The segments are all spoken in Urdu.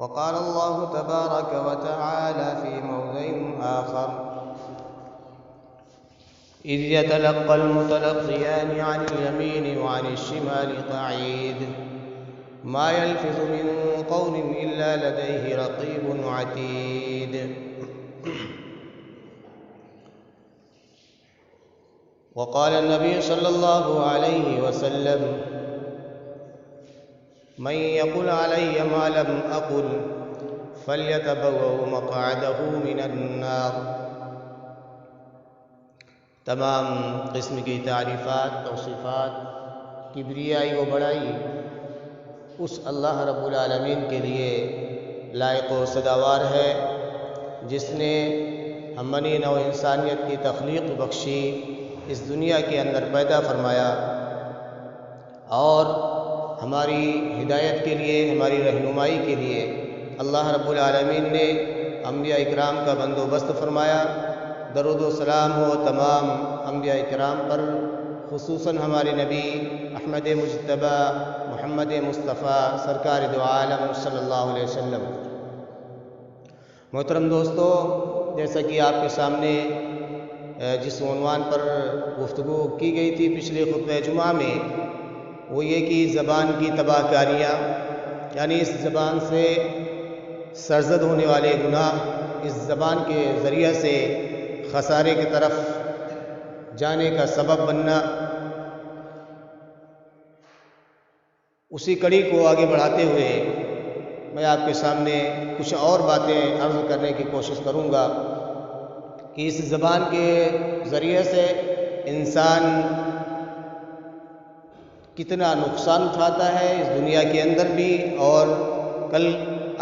وقال الله تبارك وتعالى في موضع آخر: إذ يتلقى المتلقيان عن اليمين وعن الشمال قعيد ما يلفظ من قول إلا لديه رقيب عتيد. وقال النبي صلى الله عليه وسلم: من يقل علي ما لم أقل فليتبوأ مقعده من النار. تمام قسم کی تعریفات، توصیفات، کبریائی و بڑائی اس اللہ رب العالمین کے لیے لائق و سزاوار ہے جس نے ہماری نوع انسانیت کی تخلیق بخشی، اس دنیا کے اندر پیدا فرمایا اور ہماری ہدایت کے لیے، ہماری رہنمائی کے لیے اللہ رب العالمین نے انبیاء اکرام کا بندوبست فرمایا۔ درود و سلام ہو تمام انبیاء اکرام پر، خصوصاً ہمارے نبی احمد مجتبی محمد مصطفیٰ سرکار دو عالم صلی اللہ علیہ وسلم۔ محترم دوستو، جیسا کہ آپ کے سامنے جس عنوان پر گفتگو کی گئی تھی پچھلے خطبہ جمعہ میں، وہ یہ کہ زبان کی تباہ کاریاں، یعنی اس زبان سے سرزد ہونے والے گناہ، اس زبان کے ذریعہ سے خسارے کی طرف جانے کا سبب بننا، اسی کڑی کو آگے بڑھاتے ہوئے میں آپ کے سامنے کچھ اور باتیں عرض کرنے کی کوشش کروں گا کہ اس زبان کے ذریعے سے انسان کتنا نقصان اٹھاتا ہے اس دنیا کے اندر بھی، اور کل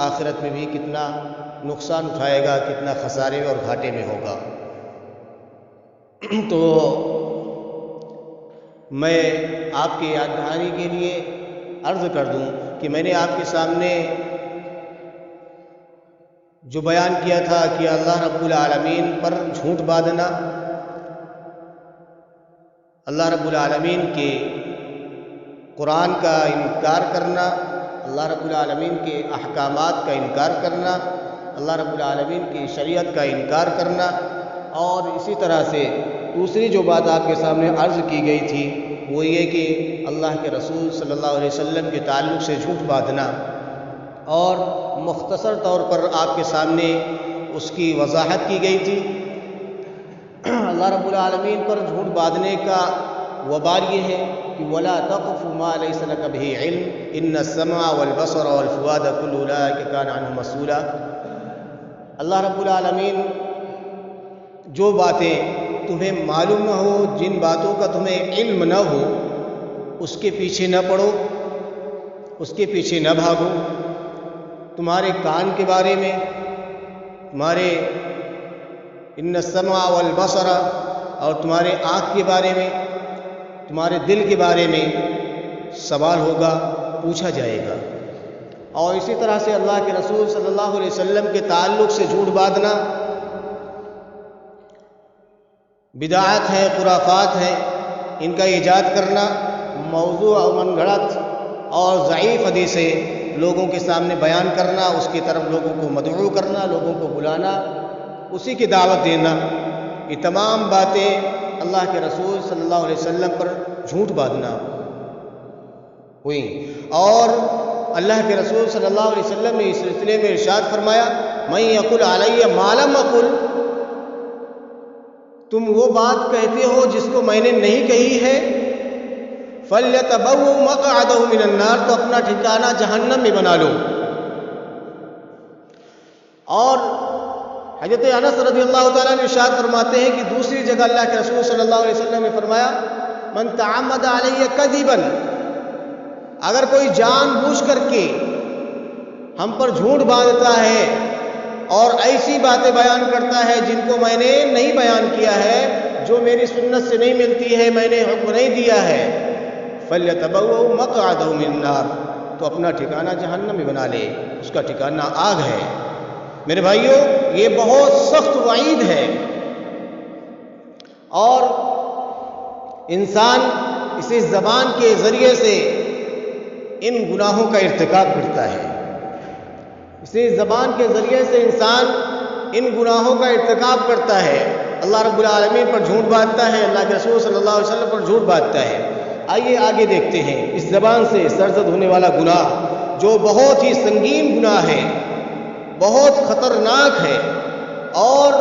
آخرت میں بھی کتنا نقصان اٹھائے گا، کتنا خسارے اور گھاٹے میں ہوگا۔ تو میں آپ کی یاد دہانی کے لیے عرض کر دوں کہ میں نے آپ کے سامنے جو بیان کیا تھا کہ اللہ رب العالمین پر جھوٹ باندھنا، اللہ رب العالمین کے قرآن کا انکار کرنا، اللہ رب العالمین کے احکامات کا انکار کرنا، اللہ رب العالمین کی شریعت کا انکار کرنا، اور اسی طرح سے دوسری جو بات آپ کے سامنے عرض کی گئی تھی وہ یہ کہ اللہ کے رسول صلی اللہ علیہ وسلم کے تعلق سے جھوٹ باندھنا، اور مختصر طور پر آپ کے سامنے اس کی وضاحت کی گئی تھی۔ اللہ رب العالمین پر جھوٹ باندھنے کا وبال یہ ہے کہ وَلَا تَقْفُ مَا لَيْسَ لَكَ بِهِ عِلْمٌ إِنَّ السَّمْعَ وَالْبَصَرَ وَالْفُؤَادَ كُلُّ أُولَٰئِكَ كَانَ عَنْهُ مسؤولا۔ اللہ رب العالمین جو باتیں تمہیں معلوم نہ ہو، جن باتوں کا تمہیں علم نہ ہو، اس کے پیچھے نہ پڑو، اس کے پیچھے نہ بھاگو۔ تمہارے کان کے بارے میں، تمہارے ان السمع والبصر، اور تمہارے آنکھ کے بارے میں، تمہارے دل کے بارے میں سوال ہوگا، پوچھا جائے گا۔ اور اسی طرح سے اللہ کے رسول صلی اللہ علیہ وسلم کے تعلق سے جھوٹ باندھنا بدعات ہے، خرافات ہے، ان کا ایجاد کرنا، موضوع اور من گھڑت اور ضعیف حدیثیں لوگوں کے سامنے بیان کرنا، اس کی طرف لوگوں کو مدعو کرنا، لوگوں کو بلانا، اسی کی دعوت دینا، یہ تمام باتیں اللہ کے رسول صلی اللہ علیہ وسلم پر جھوٹ باندھنا ہوئی۔ اور اللہ کے رسول صلی اللہ علیہ وسلم نے اس سلسلے میں ارشاد فرمایا: من یقل علی ما لم اقل، تم وہ بات کہتے ہو جس کو میں نے نہیں کہی ہے، فَلْيَتَبَوَّأْ مَقْعَدَهُ مِنَ النَّارِ، تو اپنا ٹھکانہ جہنم میں بنا لو۔ اور حضرت انس رضی اللہ تعالیٰ نے ارشاد فرماتے ہیں کہ دوسری جگہ اللہ کے رسول صلی اللہ علیہ وسلم نے فرمایا: من تعمد علیہ کذبا، اگر کوئی جان بوجھ کر کے ہم پر جھوٹ باندھتا ہے اور ایسی باتیں بیان کرتا ہے جن کو میں نے نہیں بیان کیا ہے، جو میری سنت سے نہیں ملتی ہے، میں نے حکم نہیں دیا ہے، فَلْيَتَبَوَّأْ مَقْعَدَهُ مِنَ النَّارِ، تو اپنا ٹھکانہ جہنم میں بنا لے، اس کا ٹھکانہ آگ ہے۔ میرے بھائیوں، یہ بہت سخت وعید ہے، اور انسان اسی زبان کے ذریعے سے ان گناہوں کا ارتکاب کرتا ہے۔ اسی زبان کے ذریعے سے انسان ان گناہوں کا ارتکاب کرتا ہے، اللہ رب العالمین پر جھوٹ باندھتا ہے، اللہ کے رسول صلی اللہ علیہ وسلم پر جھوٹ باندھتا ہے۔ آئیے آگے دیکھتے ہیں اس زبان سے سرزد ہونے والا گناہ جو بہت ہی سنگین گناہ ہے، بہت خطرناک ہے، اور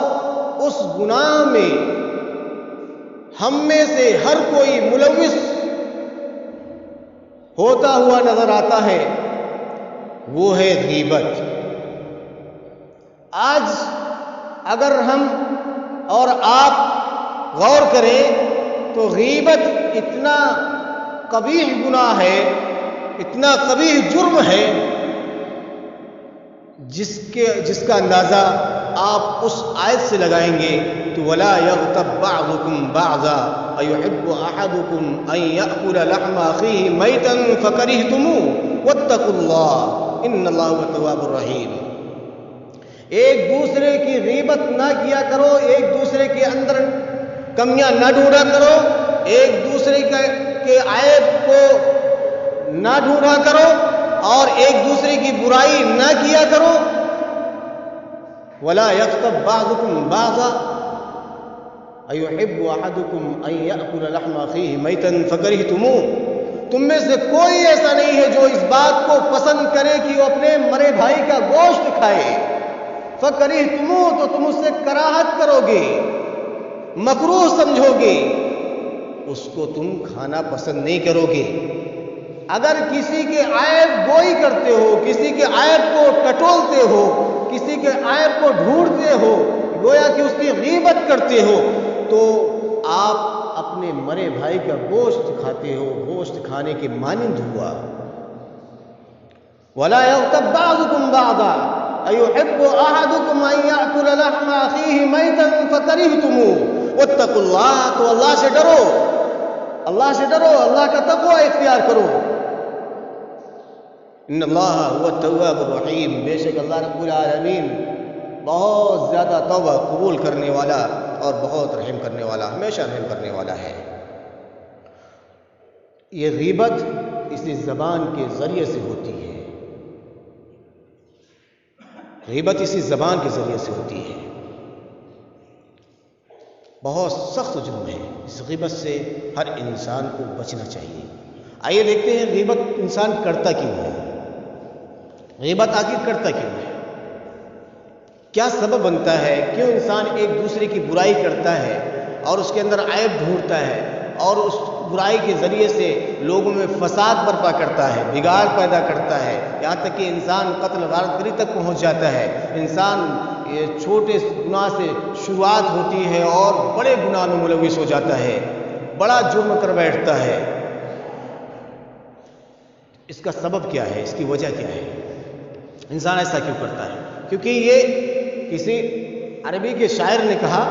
اس گناہ میں ہم میں سے ہر کوئی ملوث ہوتا ہوا نظر آتا ہے، وہ ہے غیبت۔ آج اگر ہم اور آپ غور کریں تو غیبت اتنا قبیح گناہ ہے، اتنا قبیح جرم ہے، جس کا اندازہ آپ اس آیت سے لگائیں گے تو وَلَا يَغْتَبْ بَعْضُكُمْ بَعْضًا أَيُحِبُّ أَحَدُكُمْ أَن يَأْكُلَ لَحْمَ أَخِيهِ مَيْتًا فَكَرِهْتُمُوهُ وَاتَّقُوا اللَّهَ إِنَّ اللَّهَ هُوَ التَّوَّابُ الرَّحِيمُ۔ ایک دوسرے کی غیبت نہ کیا کرو، ایک دوسرے کے اندر کمیاں نہ ڈھونڈا کرو، ایک دوسرے کے عیب کو نہ ڈھونڈا کرو، اور ایک دوسرے کی برائی نہ کیا کرو۔ وَلَا يَغْتَبْ بَعْضُكُمْ بَعْضًا أَيُحِبُّ أَحَدُكُمْ أَن يَأْكُلَ لَحْمَ أَخِيهِ مَيْتًا فَكَرِهْتُمُوهُ۔ تم میں سے کوئی ایسا نہیں ہے جو اس بات کو پسند کرے کہ وہ اپنے مرے بھائی کا گوشت کھائے۔ فَكَرِهْتُمُوهُ، تو تم اس سے کراہت کرو گے، مکروہ سمجھو گے، اس کو تم کھانا پسند نہیں کرو گے۔ اگر کسی کے عیب گوئی کرتے ہو، کسی کے عیب کو ٹٹولتے ہو، کسی کے عیب کو ڈھونڈتے ہو، گویا کہ اس کی غیبت کرتے ہو، تو آپ اپنے مرے بھائی کا گوشت کھاتے ہو، گوشت کھانے کے مانند ہوا۔ وَلَا يَغْتَبْ بَعْضُكُمْ بَعْضًا أَيُحِبُّ أَحَدُكُمْ أَن يَأْكُلَ لَحْمَ أَخِيهِ مَيْتًا فَكَرِهْتُمُوهُ وَاتَّقُوا اللَّهَ، تو اللہ سے ڈرو، اللہ سے ڈرو، اللہ کا تقوی اختیار کرو۔ ان اللہ هو التواب الرحیم، بے شک اللہ رب العالمین بہت زیادہ توبہ قبول کرنے والا اور بہت رحم کرنے والا، ہمیشہ رحم کرنے والا ہے۔ یہ غیبت اسی زبان کے ذریعے سے ہوتی ہے، غیبت اسی زبان کے ذریعے سے ہوتی ہے، بہت سخت جرم ہے۔ اس غیبت سے ہر انسان کو بچنا چاہیے۔ آئیے دیکھتے ہیں غیبت انسان کرتا کیوں ہے، غیبت آخر کرتا کیوں ہے، کیا سبب بنتا ہے، کیوں انسان ایک دوسرے کی برائی کرتا ہے اور اس کے اندر عیب ڈھونڈتا ہے اور اس برائی کے ذریعے سے لوگوں میں فساد برپا کرتا ہے، بگاڑ پیدا کرتا ہے، یہاں تک کہ انسان قتل غارت گری تک پہنچ جاتا ہے۔ انسان چھوٹے گناہ سے شروعات ہوتی ہے اور بڑے گناہ میں ملوث ہو جاتا ہے، بڑا جرم کر بیٹھتا ہے۔ اس کا سبب کیا ہے، اس کی وجہ کیا ہے، انسان ایسا کیوں کرتا ہے؟ کیونکہ یہ کسی عربی کے شاعر نے کہا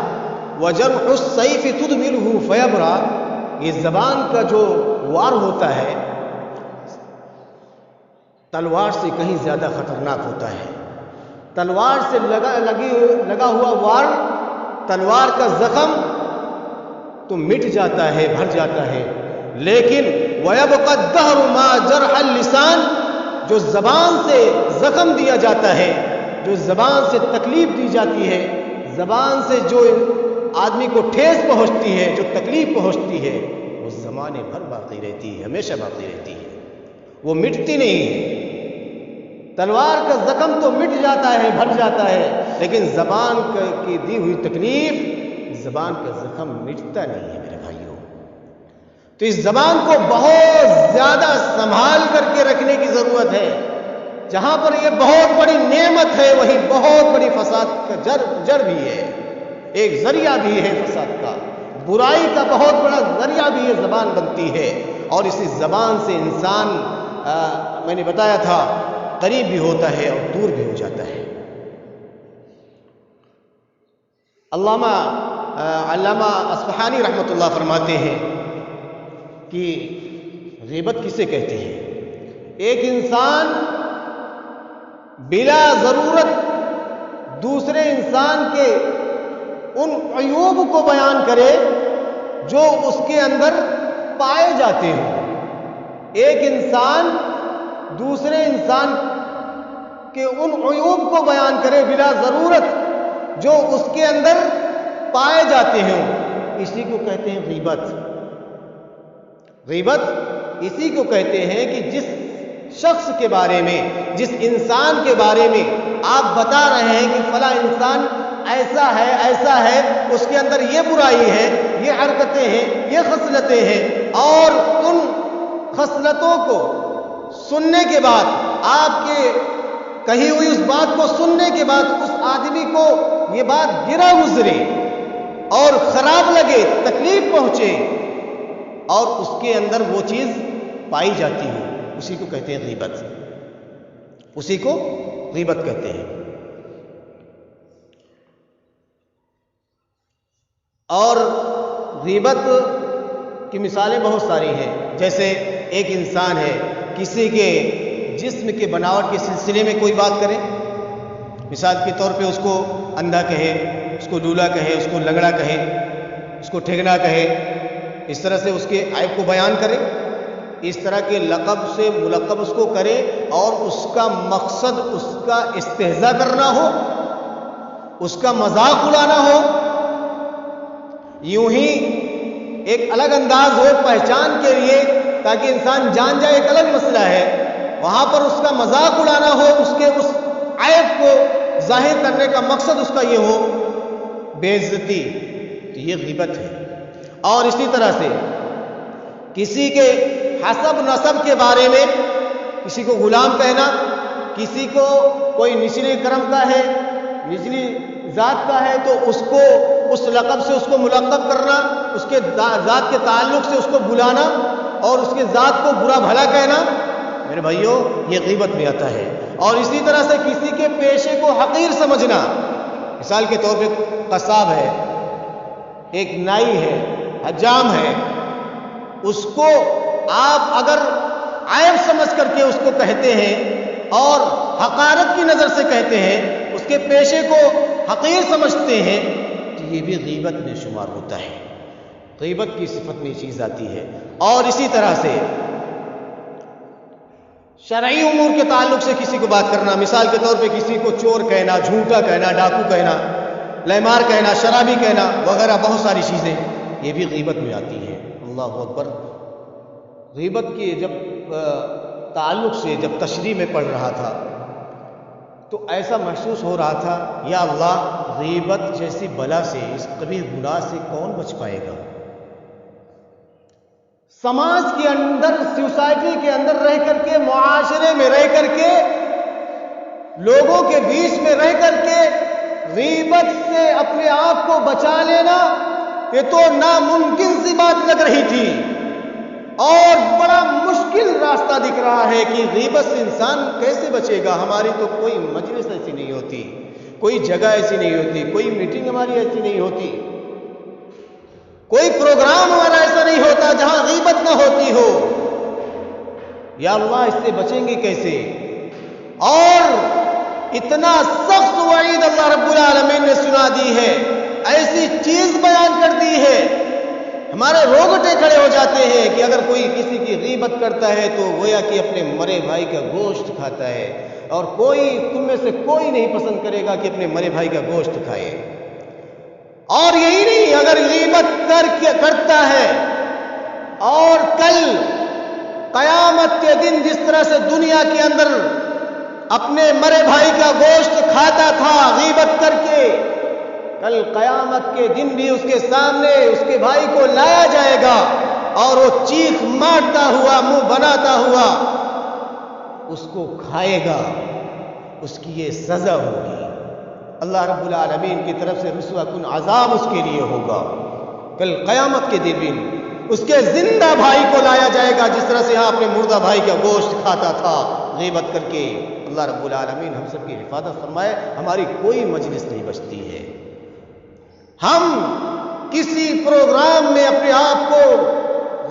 وَجَرْحُ السَّيْفِ تُدْمِرُهُ فَيَبْرَى، یہ زبان کا جو وار ہوتا ہے تلوار سے کہیں زیادہ خطرناک ہوتا ہے۔ تلوار سے لگا ہوا وار، تلوار کا زخم تو مٹ جاتا ہے، بھر جاتا ہے، لیکن وَيَبْقَى الدَّهْرُ مَا جَرْحَ اللِّسَانِ، جو زبان سے زخم دیا جاتا ہے، جو زبان سے تکلیف دی جاتی ہے، زبان سے جو آدمی کو ٹھیس پہنچتی ہے، جو تکلیف پہنچتی ہے، وہ زمانے بھر باقی رہتی ہے، ہمیشہ باقی رہتی ہے، وہ مٹتی نہیں ہے۔ تلوار کا زخم تو مٹ جاتا ہے، بھر جاتا ہے، لیکن زبان کی دی ہوئی تکلیف، زبان کا زخم مٹتا نہیں ہے میرے بھائیوں۔ تو اس زبان کو بہت زیادہ سنبھال کر کے رکھنے کی ضرورت ہے۔ جہاں پر یہ بہت بڑی نعمت ہے، وہیں بہت بڑی فساد کا جڑ بھی ہے، ایک ذریعہ بھی ہے فساد کا، برائی کا بہت بڑا ذریعہ بھی یہ زبان بنتی ہے، اور اسی زبان سے انسان میں نے بتایا تھا قریب بھی ہوتا ہے اور دور بھی ہو جاتا ہے۔ علامہ اصفہانی رحمۃ اللہ فرماتے ہیں کہ غیبت کسے کہتے ہیں؟ ایک انسان بلا ضرورت دوسرے انسان کے ان عیوب کو بیان کرے جو اس کے اندر پائے جاتے ہیں۔ ایک انسان دوسرے انسان کہ ان عیوب کو بیان کرے بلا ضرورت جو اس کے اندر پائے جاتے ہیں، اسی کو کہتے ہیں غیبت۔ غیبت اسی کو کہتے ہیں کہ جس شخص کے بارے میں، جس انسان کے بارے میں آپ بتا رہے ہیں کہ فلاں انسان ایسا ہے، اس کے اندر یہ برائی ہے، یہ حرکتیں ہیں، یہ خصلتیں ہیں، اور ان خصلتوں کو سننے کے بعد، آپ کے کہی ہوئی اس بات کو سننے کے بعد اس آدمی کو یہ بات گرا گزرے اور خراب لگے، تکلیف پہنچے، اور اس کے اندر وہ چیز پائی جاتی ہے، اسی کو کہتے ہیں غیبت، اسی کو غیبت کہتے ہیں۔ اور غیبت کی مثالیں بہت ساری ہیں، جیسے ایک انسان ہے، کسی کے جسم کے بناوٹ کے سلسلے میں کوئی بات کرے، مثال کے طور پہ اس کو اندھا کہے، اس کو لولا کہے، اس کو لنگڑا کہے، اس کو ٹھگنا کہے، اس طرح سے اس کے عیب کو بیان کرے، اس طرح کے لقب سے ملقب اس کو کرے، اور اس کا مقصد اس کا استہزاء کرنا ہو، اس کا مذاق اڑانا ہو، یوں ہی ایک الگ انداز ہو پہچان کے لیے تاکہ انسان جان جائے ایک الگ مسئلہ ہے، وہاں پر اس کا مذاق اڑانا ہو، اس کے اس عیب کو ظاہر کرنے کا مقصد اس کا یہ ہو بے عزتی، تو یہ غیبت ہے۔ اور اسی طرح سے کسی کے حسب نسب کے بارے میں کسی کو غلام کہنا، کسی کو کوئی نچلے کرم کا ہے، نچلی ذات کا ہے، تو اس کو اس لقب سے اس کو ملقب کرنا، اس کے ذات کے تعلق سے اس کو بلانا اور اس کے ذات کو برا بھلا کہنا، میرے بھائیوں یہ غیبت میں آتا ہے۔ اور اسی طرح سے کسی کے پیشے کو حقیر سمجھنا، مثال کے طور پہ قصاب ہے، ایک نائی ہے، حجام ہے، اس کو آپ اگر عیب سمجھ کر کے اس کو کہتے ہیں اور حقارت کی نظر سے کہتے ہیں، اس کے پیشے کو حقیر سمجھتے ہیں، تو یہ بھی غیبت میں شمار ہوتا ہے، غیبت کی صفت میں یہ چیز آتی ہے۔ اور اسی طرح سے شرعی امور کے تعلق سے کسی کو بات کرنا، مثال کے طور پہ کسی کو چور کہنا، جھوٹا کہنا، ڈاکو کہنا، لیمار کہنا، شرابی کہنا وغیرہ بہت ساری چیزیں، یہ بھی غیبت میں آتی ہیں۔ اللہ اکبر۔ غیبت کے جب تعلق سے جب تشریح میں پڑھ رہا تھا تو ایسا محسوس ہو رہا تھا، یا اللہ، غیبت جیسی بلا سے، اس قبیح گناہ سے کون بچ پائے گا؟ سماج کے اندر، سوسائٹی کے اندر رہ کر کے، معاشرے میں رہ کر کے، لوگوں کے بیچ میں رہ کر کے غیبت سے اپنے آپ کو بچا لینا، یہ تو ناممکن سی بات لگ رہی تھی، اور بڑا مشکل راستہ دکھ رہا ہے کہ غیبت سے انسان کیسے بچے گا۔ ہماری تو کوئی مجلس ایسی نہیں ہوتی، کوئی جگہ ایسی نہیں ہوتی، کوئی میٹنگ ہماری ایسی نہیں ہوتی، کوئی پروگرام ہمارا ایسا نہیں ہوتا جہاں غیبت نہ ہوتی ہو۔ یا اللہ، اس سے بچیں گے کیسے؟ اور اتنا سخت وعید اللہ رب العالمین نے سنا دی ہے، ایسی چیز بیان کر دی ہے، ہمارے روگٹے کھڑے ہو جاتے ہیں کہ اگر کوئی کسی کی غیبت کرتا ہے تو گویا کہ اپنے مرے بھائی کا گوشت کھاتا ہے، اور کوئی تم میں سے کوئی نہیں پسند کرے گا کہ اپنے مرے بھائی کا گوشت کھائے۔ اور یہی نہیں، اگر غیبت کرتا ہے اور کل قیامت کے دن جس طرح سے دنیا کے اندر اپنے مرے بھائی کا گوشت کھاتا تھا غیبت کر کے، کل قیامت کے دن بھی اس کے سامنے اس کے بھائی کو لایا جائے گا، اور وہ چیخ مارتا ہوا، منہ بناتا ہوا اس کو کھائے گا، اس کی یہ سزا ہوگی۔ اللہ رب العالمین کی طرف سے رسوا کن عذاب اس کے لیے ہوگا۔ کل قیامت کے دن بھی اس کے زندہ بھائی کو لایا جائے گا، جس طرح سے یہاں اپنے مردہ بھائی کا گوشت کھاتا تھا غیبت کر کے۔ اللہ رب العالمین ہم سب کی حفاظت فرمائے، ہماری کوئی مجلس نہیں بچتی ہے، ہم کسی پروگرام میں اپنے آپ کو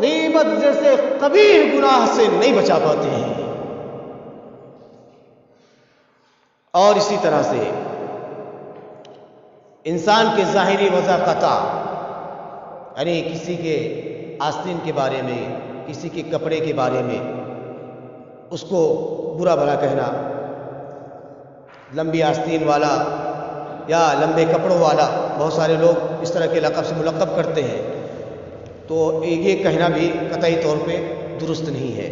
غیبت جیسے قبیح گناہ سے نہیں بچا پاتے ہیں۔ اور اسی طرح سے انسان کے ظاہری وضاقتہ، یعنی کسی کے آستین کے بارے میں، کسی کے کپڑے کے بارے میں اس کو برا بھلا کہنا، لمبی آستین والا یا لمبے کپڑوں والا، بہت سارے لوگ اس طرح کے لقب سے ملقب کرتے ہیں، تو یہ کہنا بھی قطعی طور پہ درست نہیں ہے۔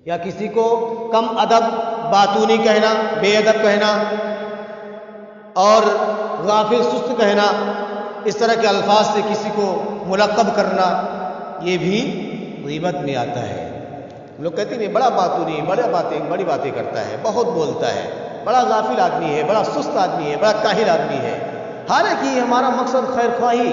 یا کسی کو کم ادب، باتونی کہنا، بے ادب کہنا اور غافل، سست کہنا، اس طرح کے الفاظ سے کسی کو ملقب کرنا، یہ بھی غیبت میں آتا ہے۔ لوگ کہتے ہیں بڑا باتونی، بڑی باتیں کرتا ہے، بہت بولتا ہے، بڑا غافل آدمی ہے، بڑا سست آدمی ہے، بڑا کاہل آدمی ہے۔ حالانکہ ہمارا مقصد خیر خواہی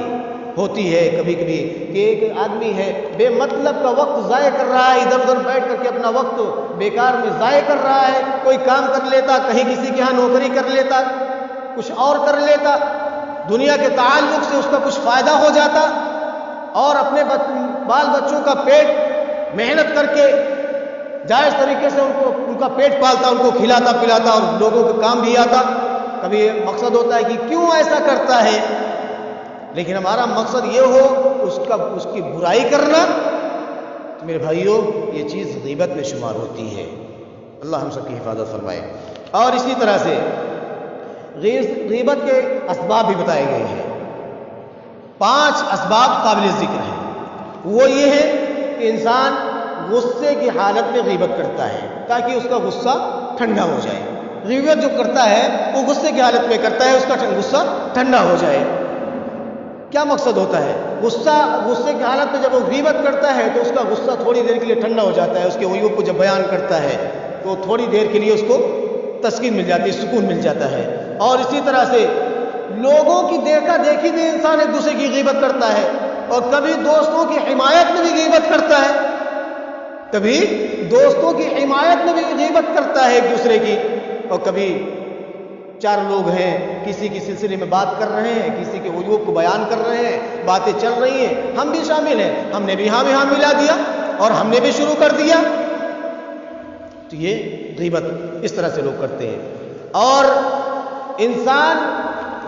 ہوتی ہے کبھی کبھی کہ ایک آدمی ہے بے مطلب کا وقت ضائع کر رہا ہے، ادھر ادھر بیٹھ کر کے اپنا وقت بیکار میں ضائع کر رہا ہے، کوئی کام کر لیتا، کہیں کسی کے ہاں نوکری کر لیتا، کچھ اور کر لیتا، دنیا کے تعلق سے اس کا کچھ فائدہ ہو جاتا، اور اپنے بال بچوں کا پیٹ محنت کر کے جائز طریقے سے ان کا پیٹ پالتا، ان کو کھلاتا پلاتا اور لوگوں کا کام بھی آتا۔ کبھی مقصد ہوتا ہے کہ کیوں ایسا کرتا ہے، لیکن ہمارا مقصد یہ ہو اس کی برائی کرنا، تو میرے بھائیوں یہ چیز غیبت میں شمار ہوتی ہے۔ اللہ ہم سب کی حفاظت فرمائے۔ اور اسی طرح سے غیبت کے اسباب بھی بتائے گئے ہیں۔ 5 اسباب قابل ذکر ہیں۔ وہ یہ ہے کہ انسان غصے کی حالت میں غیبت کرتا ہے تاکہ اس کا غصہ ٹھنڈا ہو جائے۔ غیبت جو کرتا ہے وہ غصے کی حالت میں کرتا ہے، اس کا غصہ ٹھنڈا ہو جائے۔ کیا مقصد ہوتا ہے؟ غصے کی حالت میں جب وہ غیبت کرتا ہے تو اس کا غصہ تھوڑی دیر کے لیے ٹھنڈا ہو جاتا ہے، اس کے عیوب کو جب بیان کرتا ہے تو تھوڑی دیر کے لیے اس کو تسکین مل جاتی ہے، سکون مل جاتا ہے۔ اور اسی طرح سے لوگوں کی دیکھا دیکھی میں انسان ایک دوسرے کی غیبت کرتا ہے، اور کبھی دوستوں کی حمایت میں بھی غیبت کرتا ہے، کبھی دوستوں کی حمایت میں بھی غیبت کرتا ہے ایک دوسرے کی، اور کبھی 4 لوگ ہیں کسی کی سلسلے میں بات کر رہے ہیں، کسی کے عیوب کو بیان کر رہے ہیں، باتیں چل رہی ہیں، ہم بھی شامل ہیں، ہم نے بھی ہاں میں ہاں ملا دیا اور ہم نے بھی شروع کر دیا، تو یہ غیبت اس طرح سے لوگ کرتے ہیں۔ اور انسان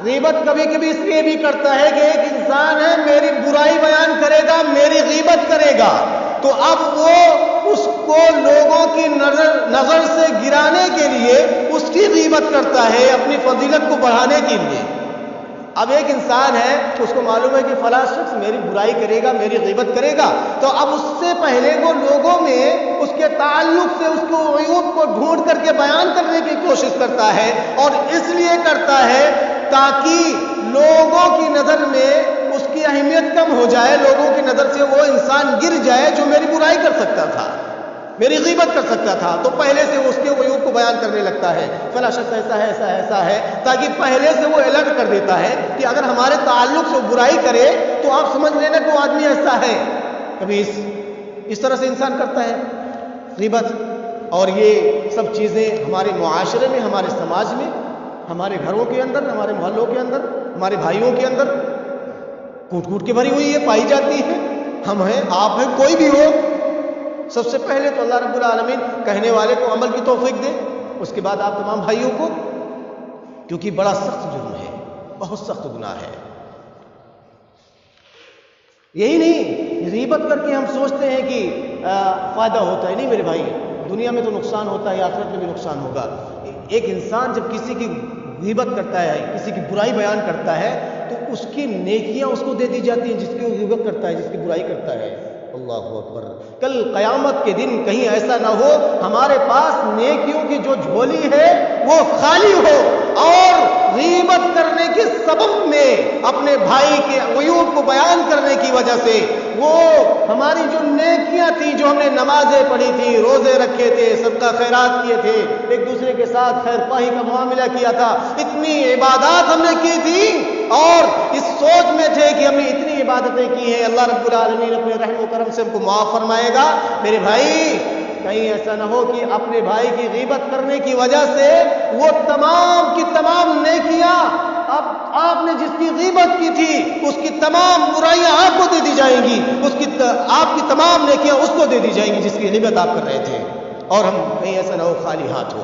غیبت کبھی کبھی اس لیے بھی کرتا ہے کہ ایک انسان ہے میری برائی بیان کرے گا، میری غیبت کرے گا، تو اب وہ اس کو لوگوں کی نظر سے گرانے کے لیے اس کی غیبت کرتا ہے، اپنی فضیلت کو بڑھانے کے لیے۔ اب ایک انسان ہے، اس کو معلوم ہے کہ فلاں شخص میری برائی کرے گا، میری غیبت کرے گا، تو اب اس سے پہلے وہ لوگوں میں اس کے تعلق سے اس کو عیوب کو ڈھونڈ کر کے بیان کرنے کی کوشش کرتا ہے، اور اس لیے کرتا ہے تاکہ لوگوں کی نظر میں اس کی اہمیت کم ہو جائے، لوگوں کی نظر سے وہ انسان گر جائے جو میری برائی کر سکتا تھا، میری غیبت کر سکتا تھا، تو پہلے سے وہ اس کے عیوب کو بیان کرنے لگتا ہے، فلاں شخص ایسا ہے، ایسا ایسا ہے، تاکہ پہلے سے وہ الرٹ کر دیتا ہے کہ اگر ہمارے تعلق سے برائی کرے تو آپ سمجھ لینا کہ وہ آدمی ایسا ہے۔ کبھی اس طرح سے انسان کرتا ہے غیبت، اور یہ سب چیزیں ہمارے معاشرے میں، ہمارے سماج میں، ہمارے گھروں کے اندر، ہمارے محلوں کے اندر، ہمارے بھائیوں کے اندر کوٹ کوٹ کے بھری ہوئی ہے، پائی جاتی ہے۔ ہم ہیں، آپ ہیں، کوئی بھی ہو، سب سے پہلے تو اللہ رب العالمین کہنے والے کو عمل کی توفیق دے، اس کے بعد آپ تمام بھائیوں کو، کیونکہ بڑا سخت جرم ہے، بہت سخت گناہ ہے۔ یہی نہیں غیبت کر کے ہم سوچتے ہیں کہ فائدہ ہوتا ہے، نہیں میرے بھائی، دنیا میں تو نقصان ہوتا ہے، آخرت میں بھی نقصان ہوگا۔ ایک انسان جب کسی کی غیبت کرتا ہے، کسی کی برائی بیان کرتا ہے، تو اس کی نیکیاں اس کو دے دی جاتی ہیں، جس کی وہ غیبت کرتا ہے، جس کی برائی کرتا ہے۔ اللہ اکبر۔ کل قیامت کے دن کہیں ایسا نہ ہو ہمارے پاس نیکیوں کی جو جھولی ہے وہ خالی ہو، اور غیبت کرنے کے سبب میں اپنے بھائی کے عیوب کو بیان کرنے کی وجہ سے وہ ہماری جو نیکیاں تھیں، جو ہم نے نمازیں پڑھی تھی، روزے رکھے تھے، صدقہ خیرات کیے تھے، ایک دوسرے کے ساتھ خیر خواہی کا معاملہ کیا تھا، اتنی عبادات ہم نے کی تھی، اور اس سوچ میں تھے کہ ہم نے اتنی عبادتیں کی ہیں، اللہ رب العالمین اپنے رحم و کرم سے ہم کو معاف فرمائے گا۔ میرے بھائی کہیں ایسا نہ ہو کہ اپنے بھائی کی غیبت کرنے کی وجہ سے وہ تمام کی تمام نیکیاں، اب آپ نے جس کی غیبت کی تھی اس کی تمام برائیاں آپ کو دے دی جائیں گی، آپ کی تمام نیکیاں اس کو دے دی جائیں گی جس کی غیبت آپ کر رہے تھے، اور ہم کہیں ایسا نہ ہو خالی ہاتھ ہو،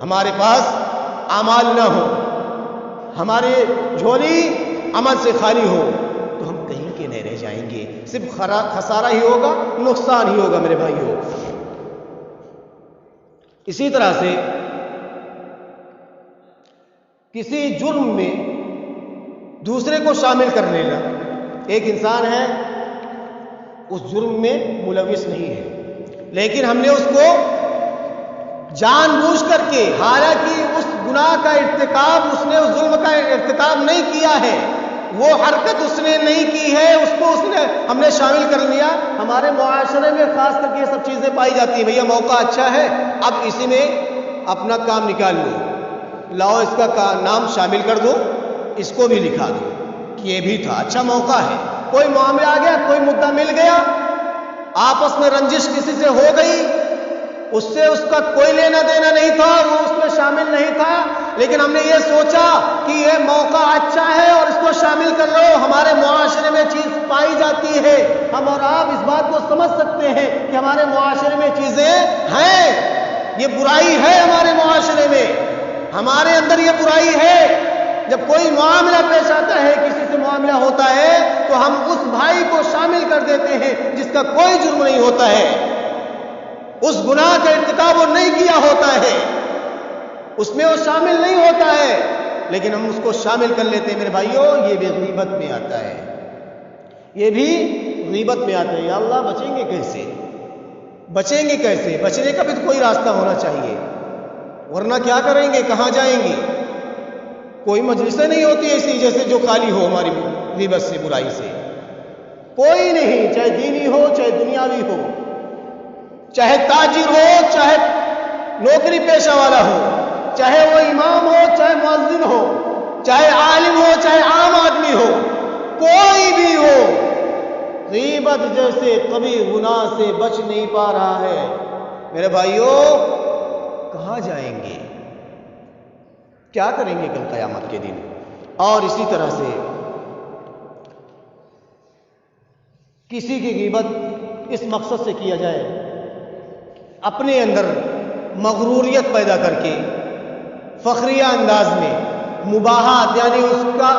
ہمارے پاس اعمال نہ ہو، ہماری جھولی عمل سے خالی ہو، تو ہم کہیں کے نہیں رہ جائیں گے، صرف خسارہ ہی ہوگا، نقصان ہی ہوگا میرے بھائیوں۔ اسی طرح سے کسی جرم میں دوسرے کو شامل کر لینا. ایک انسان ہے اس جرم میں ملوث نہیں ہے، لیکن ہم نے اس کو جان بوجھ کر کے، حالانکہ اس گناہ کا ارتکاب، اس نے اس ظلم کا ارتکاب نہیں کیا ہے، وہ حرکت اس نے نہیں کی ہے، اس کو ہم نے شامل کر لیا. ہمارے معاشرے میں خاص کر کے یہ سب چیزیں پائی جاتی ہیں. بھیا موقع اچھا ہے، اب اسی میں اپنا کام نکال لو، لاؤ اس کا نام شامل کر دو، اس کو بھی لکھا دو کہ یہ بھی تھا، اچھا موقع ہے. کوئی معاملہ آ گیا، کوئی مدعا مل گیا، آپس میں رنجش کسی سے ہو گئی، اس سے اس کا کوئی لینا دینا نہیں تھا، وہ اس میں شامل نہیں تھا، لیکن ہم نے یہ سوچا کہ یہ موقع اچھا ہے اور اس کو شامل کر لو. ہمارے معاشرے میں چیز پائی جاتی ہے، ہم اور آپ اس بات کو سمجھ سکتے ہیں کہ ہمارے معاشرے میں چیزیں ہیں، یہ برائی ہے ہمارے معاشرے میں، ہمارے اندر یہ برائی ہے. جب کوئی معاملہ پیش آتا ہے، کسی سے معاملہ ہوتا ہے، تو ہم اس بھائی کو شامل کر دیتے ہیں جس کا کوئی جرم نہیں ہوتا ہے، اس گناہ کا ارتکاب وہ نہیں کیا ہوتا ہے، اس میں وہ شامل نہیں ہوتا ہے، لیکن ہم اس کو شامل کر لیتے ہیں. میرے بھائیوں، یہ بھی غیبت میں آتا ہے، یہ بھی غیبت میں آتا ہے. یا اللہ، بچیں گے کیسے؟ بچیں گے کیسے؟ بچنے کا بھی تو کوئی راستہ ہونا چاہیے، ورنہ کیا کریں گے، کہاں جائیں گے؟ کوئی مجلسیں نہیں ہوتی ایسی جیسے جو خالی ہو ہماری غیبت سے، برائی سے. کوئی نہیں، چاہے دینی ہو چاہے دنیاوی ہو، چاہے تاجر ہو چاہے نوکری پیشہ والا ہو، چاہے وہ امام ہو چاہے مؤذن ہو، چاہے عالم ہو چاہے عام آدمی ہو، کوئی بھی ہو، غیبت جیسے کبھی گناہ سے بچ نہیں پا رہا ہے. میرے بھائیوں، کہاں جائیں گے؟ کیا کریں گے کل قیامت کے دن؟ اور اسی طرح سے کسی کی غیبت اس مقصد سے کیا جائے، اپنے اندر مغروریت پیدا کر کے، فخریہ انداز میں، مباحات یعنی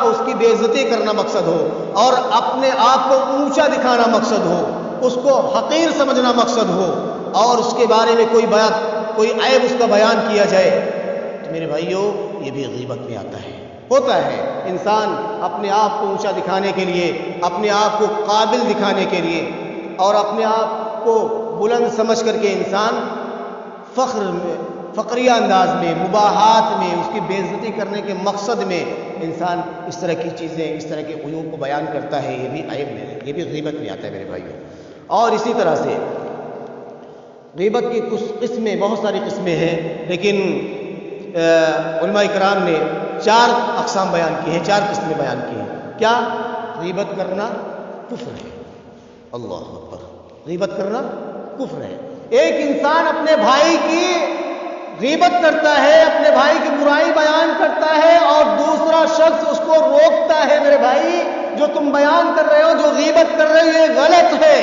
اس کی بے عزتی کرنا مقصد ہو، اور اپنے آپ کو اونچا دکھانا مقصد ہو، اس کو حقیر سمجھنا مقصد ہو، اور اس کے بارے میں کوئی عیب اس کا بیان کیا جائے، تو میرے بھائیوں، یہ بھی غیبت میں آتا ہے. ہوتا ہے انسان اپنے آپ کو اونچا دکھانے کے لیے، اپنے آپ کو قابل دکھانے کے لیے، اور اپنے آپ کو بلند سمجھ کر کے انسان فخریہ انداز میں، مباحات میں، اس کی بے عزتی کرنے کے مقصد میں انسان اس طرح کی چیزیں، اس طرح کے عیوب کو بیان کرتا ہے. یہ بھی عیب میں ہے، یہ بھی غیبت میں آتا ہے میرے بھائیوں. اور اسی طرح سے غیبت کی کچھ قسمیں، بہت ساری قسمیں ہیں، لیکن علماء کرام نے 4 اقسام بیان کی ہیں، 4 قسمیں بیان کی ہیں. کیا؟ غیبت کرنا کفر ہے. اللہ اکبر! غیبت کرنا کفر ہے. ایک انسان اپنے بھائی کی غیبت کرتا ہے، اپنے بھائی کی برائی بیان کرتا ہے، اور دوسرا شخص اس کو روکتا ہے، میرے بھائی جو تم بیان کر رہے ہو، جو غیبت کر رہے ہو، یہ غلط ہے.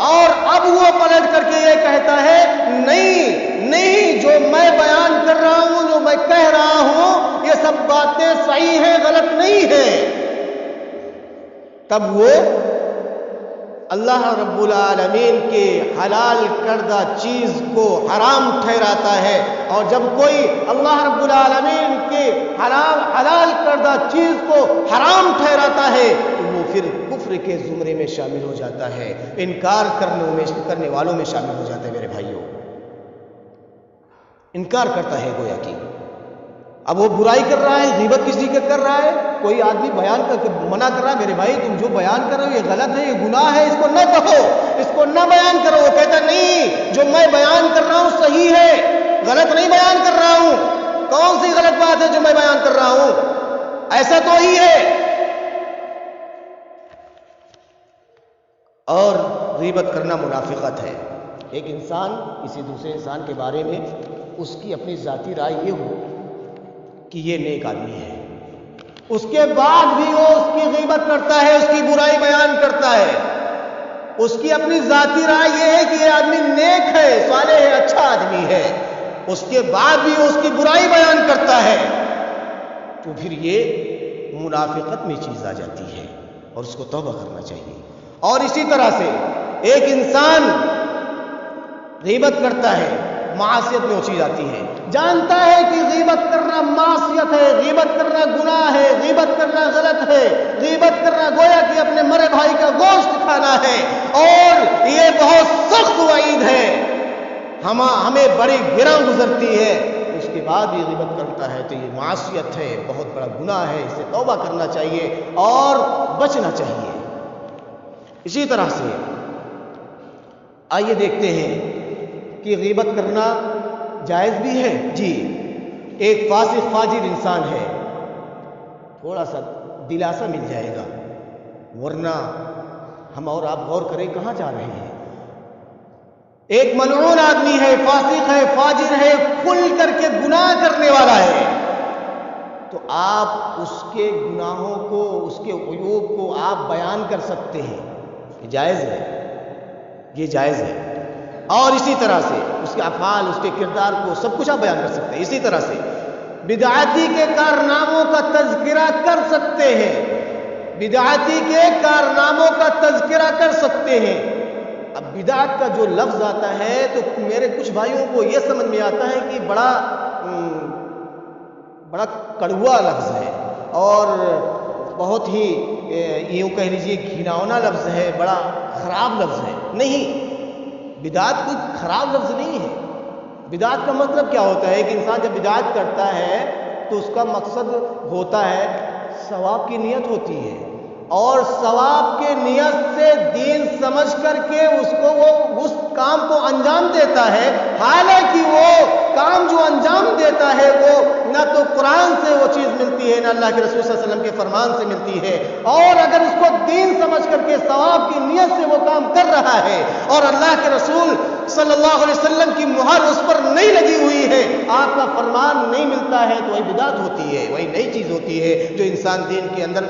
اور اب وہ پلٹ کر کے یہ کہتا ہے، نہیں، جو میں بیان کر رہا ہوں، جو میں کہہ رہا ہوں، یہ سب باتیں صحیح ہیں، غلط نہیں ہیں. تب وہ اللہ رب العالمین کے حلال کردہ چیز کو حرام ٹھہراتا ہے. اور جب کوئی اللہ رب العالمین کے حلال کردہ چیز کو حرام ٹھہراتا ہے، تو وہ پھر کفر کے زمرے میں شامل ہو جاتا ہے، انکار کرنے والوں میں شامل ہو جاتا ہے. میرے بھائیوں، انکار کرتا ہے گویا کہ اب وہ برائی کر رہا ہے، غیبت کسی کا کر رہا ہے، کوئی آدمی بیان کر کے منع کر رہا ہے، میرے بھائی تم جو بیان کر رہے ہو یہ غلط ہے، یہ گناہ ہے، اس کو نہ کہو، اس کو نہ بیان کرو. وہ کہتا نہیں، جو میں بیان کر رہا ہوں صحیح ہے، غلط نہیں بیان کر رہا ہوں. کون سی غلط بات ہے جو میں بیان کر رہا ہوں؟ ایسا تو ہی ہے. اور غیبت کرنا منافقت ہے. ایک انسان کسی دوسرے انسان کے بارے میں اس کی اپنی ذاتی رائے یہ ہو کہ یہ نیک آدمی ہے، اس کے بعد بھی وہ اس کی غیبت کرتا ہے، اس کی برائی بیان کرتا ہے. اس کی اپنی ذاتی رائے یہ ہے کہ یہ آدمی نیک ہے، صالح ہے، اچھا آدمی ہے، اس کے بعد بھی وہ اس کی برائی بیان کرتا ہے، تو پھر یہ منافقت میں چیز آ جاتی ہے، اور اس کو توبہ کرنا چاہیے. اور اسی طرح سے ایک انسان غیبت کرتا ہے، معصیت میں وہ چیز آتی ہے. جانتا ہے کہ غیبت کرنا معصیت ہے، غیبت کرنا گناہ ہے، غیبت کرنا غلط ہے، غیبت کرنا گویا کہ اپنے مرے بھائی کا گوشت کھانا ہے، اور یہ بہت سخت وعید ہے، ہمیں بڑی گراں گزرتی ہے. اس کے بعد بھی غیبت کرتا ہے تو یہ معصیت ہے، بہت بڑا گناہ ہے، اس سے توبہ کرنا چاہیے اور بچنا چاہیے. اسی طرح سے آئیے دیکھتے ہیں کہ غیبت کرنا جائز بھی ہے. جی، ایک فاسق فاجر انسان ہے، تھوڑا سا دلاسا مل جائے گا، ورنہ ہم اور آپ غور کریں کہاں جا رہے ہیں. ایک ملعون آدمی ہے، فاسق ہے، فاجر ہے، کھل کر کے گناہ کرنے والا ہے، تو آپ اس کے گناہوں کو، اس کے عیوب کو آپ بیان کر سکتے ہیں، یہ جائز ہے، یہ جائز ہے. اور اسی طرح سے اس کے افعال، اس کے کردار کو سب کچھ آپ بیان کر سکتے ہیں. اسی طرح سے بدعتی کے کارناموں کا تذکرہ کر سکتے ہیں، بدعتی کے کارناموں کا تذکرہ کر سکتے ہیں. اب بدعت کا جو لفظ آتا ہے تو میرے کچھ بھائیوں کو یہ سمجھ میں آتا ہے کہ بڑا کڑوا لفظ ہے اور بہت ہی یوں کہہ لیجیے گھناؤنا لفظ ہے، بڑا خراب لفظ ہے. نہیں، بدعت کوئی خراب لفظ نہیں ہے. بدعت کا مطلب کیا ہوتا ہے کہ انسان جب بدعت کرتا ہے تو اس کا مقصد ہوتا ہے، ثواب کی نیت ہوتی ہے، اور ثواب کے نیت سے دین سمجھ کر کے وہ اس کام کو انجام دیتا ہے. حالانکہ وہ کام جو انجام دیتا ہے وہ نہ تو قرآن سے وہ چیز ملتی ہے، نہ اللہ کے رسول صلی اللہ علیہ وسلم کے فرمان سے ملتی ہے. اور اگر اس کو دین سمجھ کر کے ثواب کی نیت سے وہ کام کر رہا ہے اور اللہ کے رسول صلی اللہ علیہ وسلم کی مہر اس پر نہیں لگی ہوئی ہے، آپ کا فرمان نہیں ملتا ہے، تو وہی بدعت ہوتی ہے، وہی نئی چیز ہوتی ہے جو انسان دین کے اندر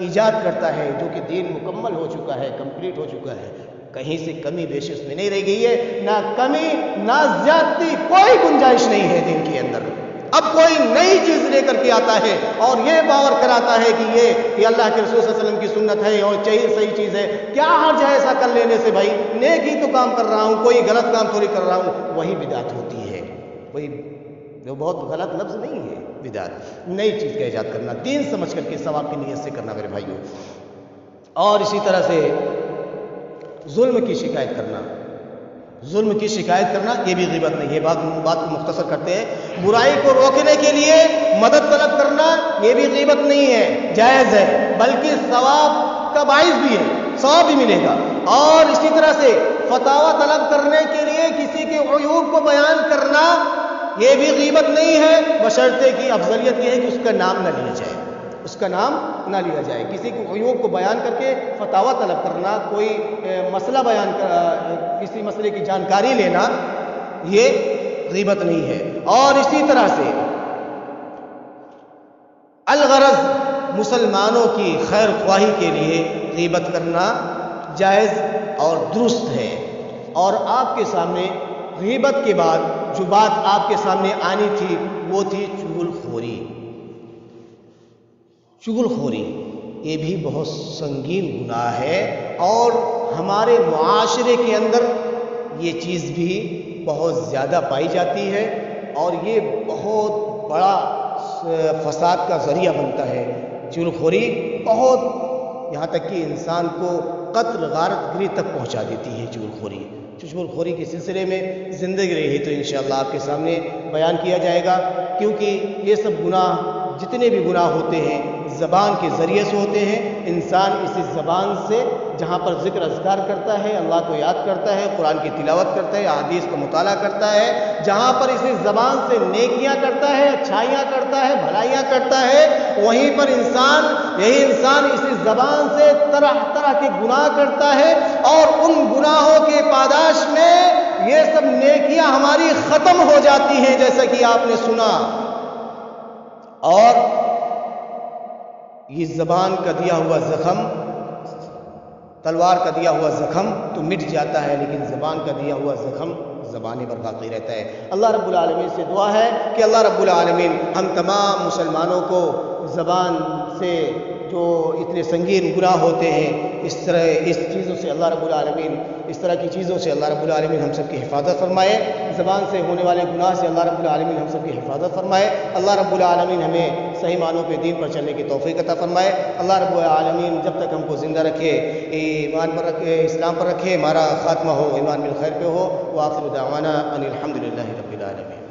ایجاد کرتا ہے، جو کہ دین مکمل ہو چکا ہے، کمپلیٹ ہو چکا ہے. کہیں سے کمی بیش اس میں نہیں رہ گئی ہے، نہ کمی نہ زیادتی، کوئی گنجائش نہیں ہے دین کے اندر. اب کوئی نئی چیز لے کر کے آتا ہے اور یہ باور کراتا ہے کہ یہ اللہ کے رسول صلی اللہ علیہ وسلم کی سنت ہے اور صحیح چیز ہے. کیا حرج ہے ایسا کر لینے سے؟ بھائی نیک ہی تو کام کر رہا ہوں، کوئی غلط کام تھوڑی کر رہا ہوں. وہی بدعت ہوتی ہے، وہی وہ بہت غلط لفظ نہیں ہے بدعت. نئی چیز کا ایجاد کرنا، دین سمجھ کر کے ثواب کی نیت سے کرنا میرے بھائیوں. اور اسی طرح سے ظلم کی شکایت کرنا، ظلم کی شکایت کرنا یہ بھی غیبت نہیں ہے. بات کو مختصر کرتے ہیں، برائی کو روکنے کے لیے مدد طلب کرنا یہ بھی غیبت نہیں ہے، جائز ہے، بلکہ ثواب کا باعث بھی ہے، ثواب بھی ملے گا. اور اسی طرح سے فتاوی طلب کرنے کے لیے کسی کے عیوب کو بیان کرنا یہ بھی غیبت نہیں ہے، بشرطے کی افضلیت یہ ہے کہ اس کا نام نہ لیا جائے، اس کا نام نہ لیا جائے. کسی کے عیوب کو بیان کر کے فتاوی طلب کرنا، کوئی مسئلہ بیان کسی مسئلے کی جانکاری لینا یہ غیبت نہیں ہے. اور اسی طرح سے الغرض مسلمانوں کی خیر خواہی کے لیے غیبت کرنا جائز اور درست ہے. اور آپ کے سامنے غیبت کے بعد جو بات آپ کے سامنے آنی تھی وہ تھی چغل خوری. چغل خوری یہ بھی بہت سنگین گناہ ہے اور ہمارے معاشرے کے اندر یہ چیز بھی بہت زیادہ پائی جاتی ہے اور یہ بہت بڑا فساد کا ذریعہ بنتا ہے. چغل خوری بہت، یہاں تک کہ انسان کو قتل غارت گری تک پہنچا دیتی ہے چغل خوری. چغل خوری کے سلسلے میں زندگی رہی تو انشاءاللہ آپ کے سامنے بیان کیا جائے گا، کیونکہ یہ سب گناہ جتنے بھی گناہ ہوتے ہیں زبان کے ذریعے سے ہوتے ہیں. انسان اسی زبان سے جہاں پر ذکر اذکار کرتا ہے، اللہ کو یاد کرتا ہے، قرآن کی تلاوت کرتا ہے، احادیث کا مطالعہ کرتا ہے، جہاں پر اسی زبان سے نیکیاں کرتا ہے، اچھائیاں کرتا ہے، بھلائیاں کرتا ہے، وہیں پر یہی انسان اسی زبان سے طرح طرح کے گناہ کرتا ہے اور ان گناہوں کے پاداش میں یہ سب نیکیاں ہماری ختم ہو جاتی ہیں جیسا کہ آپ نے سنا. اور یہ زبان کا دیا ہوا زخم، تلوار کا دیا ہوا زخم تو مٹ جاتا ہے، لیکن زبان کا دیا ہوا زخم زبانے پر باقی رہتا ہے. اللہ رب العالمین سے دعا ہے کہ اللہ رب العالمین ہم تمام مسلمانوں کو زبان سے جو اتنے سنگین گناہ ہوتے ہیں، اس چیزوں سے اللہ رب العالمین، اس طرح کی چیزوں سے اللہ رب العالمین ہم سب کی حفاظت فرمائے، زبان سے ہونے والے گناہ سے اللہ رب العالمین ہم سب کی حفاظت فرمائے، اللہ رب العالمین ہمیں صحیح معنوں پہ دین پر چلنے کی توفیق عطا فرمائے، اللہ رب العالمین جب تک ہم کو زندہ رکھے، ایمان پر رکھے، اسلام پر رکھے، ہمارا خاتمہ ہو ایمان بالخیر پہ ہو، وآخر دعوانا ان الحمد للہ رب العالمین۔